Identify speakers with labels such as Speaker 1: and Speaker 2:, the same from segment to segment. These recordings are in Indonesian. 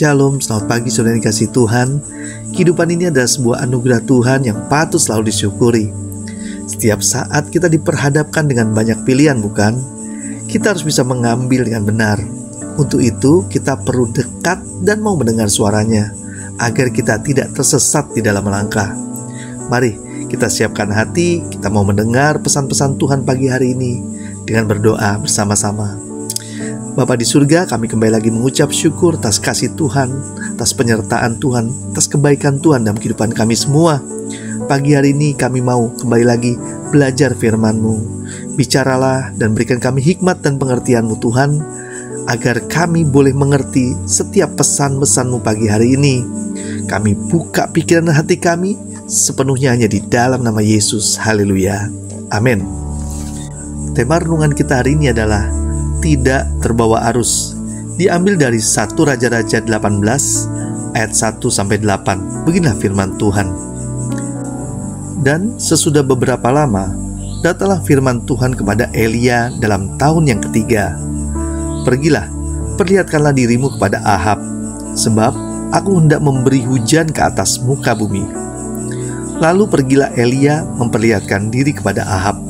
Speaker 1: Shalom, selamat pagi saudara yang dikasihi Tuhan. Kehidupan ini adalah sebuah anugerah Tuhan yang patut selalu disyukuri. Setiap saat kita diperhadapkan dengan banyak pilihan, bukan? Kita harus bisa mengambil dengan benar. Untuk itu kita perlu dekat dan mau mendengar suaranya, agar kita tidak tersesat di dalam melangkah. Mari kita siapkan hati, kita mau mendengar pesan-pesan Tuhan pagi hari ini dengan berdoa bersama-sama. Bapa di surga, kami kembali lagi mengucap syukur atas kasih Tuhan, atas penyertaan Tuhan, atas kebaikan Tuhan dalam kehidupan kami semua. Pagi hari ini kami mau kembali lagi belajar firman-Mu. Bicaralah dan berikan kami hikmat dan pengertian-Mu Tuhan, agar kami boleh mengerti setiap pesan-pesan-Mu pagi hari ini. Kami buka pikiran dan hati kami sepenuhnya hanya di dalam nama Yesus. Haleluya. Amin. Tema renungan kita hari ini adalah tidak terbawa arus. Diambil dari 1 Raja-Raja 18 ayat 1-8. Beginilah firman Tuhan. Dan sesudah beberapa lama, datanglah firman Tuhan kepada Elia dalam tahun yang ketiga. Pergilah, perlihatkanlah dirimu kepada Ahab, sebab aku hendak memberi hujan ke atas muka bumi. Lalu pergilah Elia memperlihatkan diri kepada Ahab.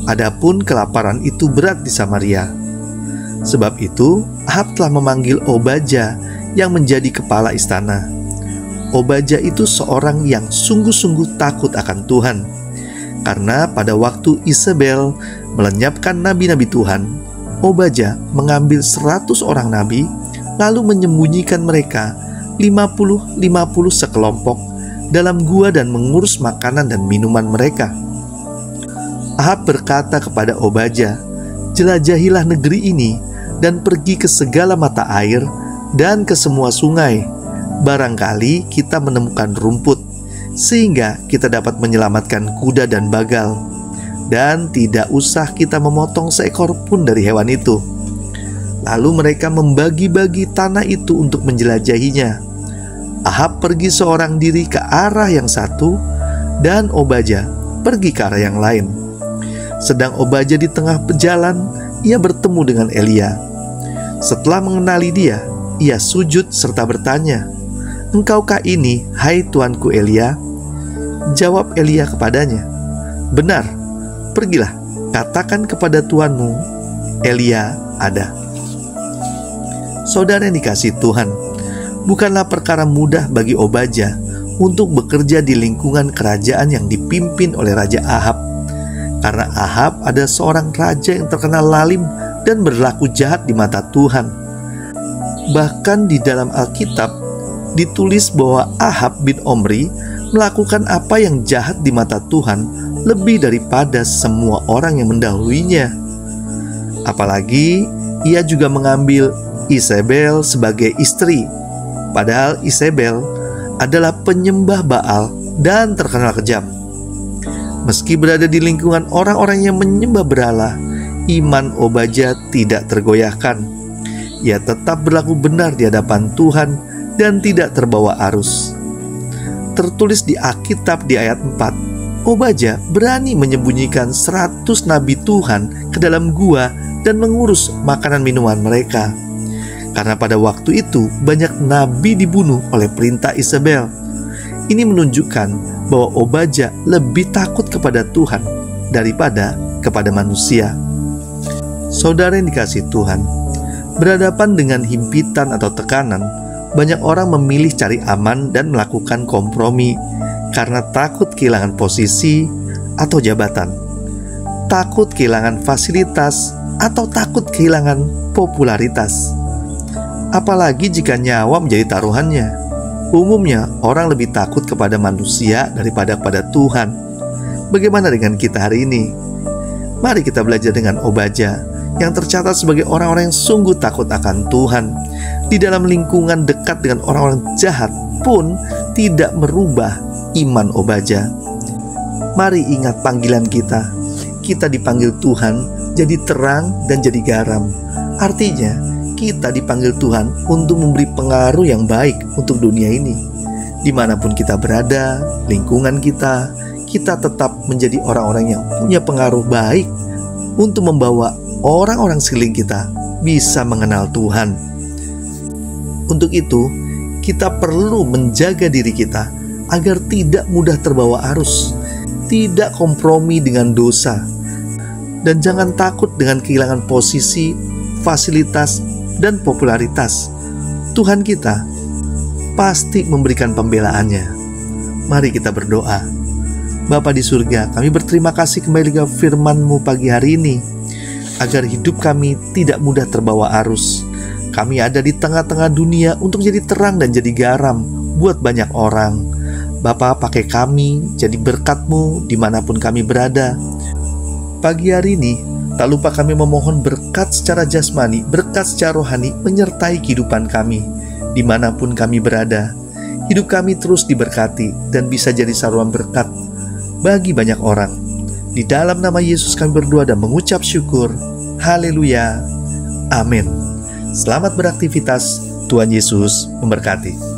Speaker 1: Adapun kelaparan itu berat di Samaria. Sebab itu Ahab telah memanggil Obadya yang menjadi kepala istana. Obadya itu seorang yang sungguh-sungguh takut akan Tuhan, karena pada waktu Isabel melenyapkan nabi-nabi Tuhan, Obadya mengambil 100 orang nabi, lalu menyembunyikan mereka 50-50 sekelompok dalam gua dan mengurus makanan dan minuman mereka. Ahab berkata kepada Obadya, "Jelajahilah negeri ini dan pergi ke segala mata air dan ke semua sungai. Barangkali kita menemukan rumput, sehingga kita dapat menyelamatkan kuda dan bagal. Dan tidak usah kita memotong seekor pun dari hewan itu." Lalu mereka membagi-bagi tanah itu untuk menjelajahinya. Ahab pergi seorang diri ke arah yang satu, dan Obadya pergi ke arah yang lain. Sedang Obadya di tengah jalan, ia bertemu dengan Elia. Setelah mengenali dia, ia sujud serta bertanya, "Engkaukah ini, hai tuanku Elia?" Jawab Elia kepadanya, "Benar, pergilah, katakan kepada tuanmu, Elia ada." Saudara yang dikasihi Tuhan, bukanlah perkara mudah bagi Obadya untuk bekerja di lingkungan kerajaan yang dipimpin oleh Raja Ahab. Karena Ahab ada seorang raja yang terkenal lalim dan berlaku jahat di mata Tuhan. Bahkan di dalam Alkitab ditulis bahwa Ahab bin Omri melakukan apa yang jahat di mata Tuhan lebih daripada semua orang yang mendahulunya. Apalagi ia juga mengambil Isabel sebagai istri, padahal Isabel adalah penyembah Baal dan terkenal kejam. Meski berada di lingkungan orang-orang yang menyembah berhala, iman Obadya tidak tergoyahkan. Ia tetap berlaku benar di hadapan Tuhan dan tidak terbawa arus. Tertulis di Alkitab di ayat 4, Obadya berani menyembunyikan 100 nabi Tuhan ke dalam gua dan mengurus makanan minuman mereka. Karena pada waktu itu banyak nabi dibunuh oleh perintah Isabel. Ini menunjukkan bahwa Obadya lebih takut kepada Tuhan daripada kepada manusia. Saudara yang dikasihi Tuhan, berhadapan dengan himpitan atau tekanan, banyak orang memilih cari aman dan melakukan kompromi karena takut kehilangan posisi atau jabatan, takut kehilangan fasilitas, atau takut kehilangan popularitas. Apalagi jika nyawa menjadi taruhannya. Umumnya orang lebih takut kepada manusia daripada kepada Tuhan. Bagaimana dengan kita hari ini? Mari kita belajar dengan Obadya yang tercatat sebagai orang-orang yang sungguh takut akan Tuhan. Di dalam lingkungan dekat dengan orang-orang jahat pun tidak merubah iman Obadya. Mari ingat panggilan kita. Kita dipanggil Tuhan jadi terang dan jadi garam. Artinya kita dipanggil Tuhan untuk memberi pengaruh yang baik untuk dunia ini. Dimanapun kita berada, lingkungan kita, kita tetap menjadi orang-orang yang punya pengaruh baik untuk membawa orang-orang sekeliling kita bisa mengenal Tuhan. Untuk itu, kita perlu menjaga diri kita agar tidak mudah terbawa arus, tidak kompromi dengan dosa, dan jangan takut dengan kehilangan posisi, fasilitas, dan popularitas. Tuhan kita pasti memberikan pembelaannya. Mari kita berdoa. Bapa di surga, kami berterima kasih kembali ke firman-Mu pagi hari ini, agar hidup kami tidak mudah terbawa arus. Kami ada di tengah-tengah dunia untuk jadi terang dan jadi garam buat banyak orang. Bapa, pakai kami jadi berkat-Mu dimanapun kami berada. Pagi hari ini, tak lupa kami memohon berkat secara jasmani, berkat secara rohani menyertai kehidupan kami dimanapun kami berada. Hidup kami terus diberkati dan bisa jadi saluran berkat bagi banyak orang. Di dalam nama Yesus kami berdoa dan mengucap syukur. Haleluya. Amin. Selamat beraktivitas. Tuhan Yesus memberkati.